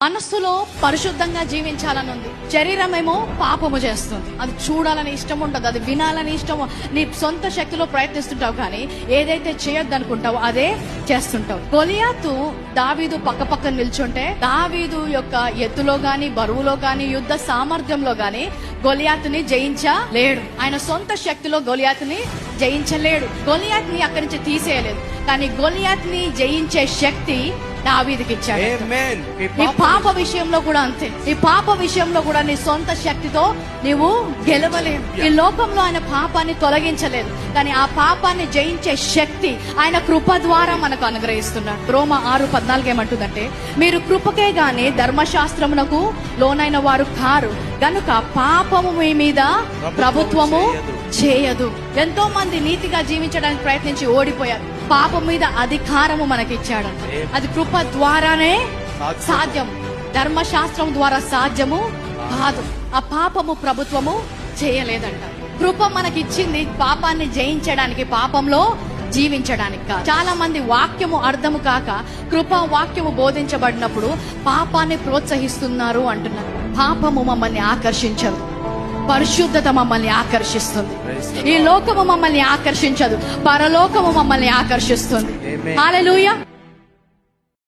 మనస్సులో పరిశుద్ధంగా జీవించాలని ఉంది, శరీరమేమో పాపము చేస్తుంది. అది చూడాలని ఇష్టం ఉండదు, అది వినాలని ఇష్టం. నీ సొంత శక్తిలో ప్రయత్నిస్తుంటావు, కానీ ఏదైతే చేయొద్దు అనుకుంటావో అదే చేస్తుంటావు. గొలియాతు దావీదు పక్క నిల్చుంటే దావీదు యొక్క ఎత్తులో గాని, బరువులో గాని, యుద్ధ సామర్థ్యంలో గాని గొలియాతుని జయించలేడు. ఆయన సొంత శక్తిలో గొలియాతుని జయించలేడు. గొలియాతుని అక్కడి నుంచి తీసేయలేదు, కానీ గొలియాతుని జయించే శక్తి దావీదుకి ఇచ్చాడు. ఈ పాప విషయంలో కూడా అంతే. ఈ పాప విషయంలో కూడా నీ సొంత శక్తితో నీవు గెలవలేవు. ఈ లోకంలో ఆయన పాపాన్ని తొలగించలేదు, కానీ ఆ పాపాన్ని జయించే శక్తి ఆయన కృప ద్వారా మనకు అనుగ్రహిస్తున్నాడు. రోమా 6:14 ఏమంటుందంటే, మీరు కృపకే గాని ధర్మశాస్త్రమునకు లోనైన వారు కారు గనుక పాపము మీ మీద ప్రభుత్వము చేయదు. ఎంతో మంది నీతిగా జీవించడానికి ప్రయత్నించి ఓడిపోయారు. పాపం మీద అధికారము మనకిచ్చాడు. అది కృప ద్వారానే సాధ్యం, ధర్మశాస్త్రం ద్వారా సాధ్యము కాదు. ఆ పాపము ప్రభుత్వము చేయలేదంట. కృప మనకిచ్చింది పాపాన్ని జయించడానికి, పాపంలో జీవించడానికి కాదు. చాలా మంది వాక్యము అర్థము కాక కృపా వాక్యము బోధించబడినప్పుడు పాపాన్ని ప్రోత్సహిస్తున్నారు అంటున్నారు. పాపము మమ్మల్ని ఆకర్షించదు, పరిశుద్ధత మమ్మల్ని ఆకర్షిస్తుంది. ఈ లోకము మమ్మల్ని ఆకర్షించదు, పరలోకము మమ్మల్ని ఆకర్షిస్తుంది. హల్లెలూయా.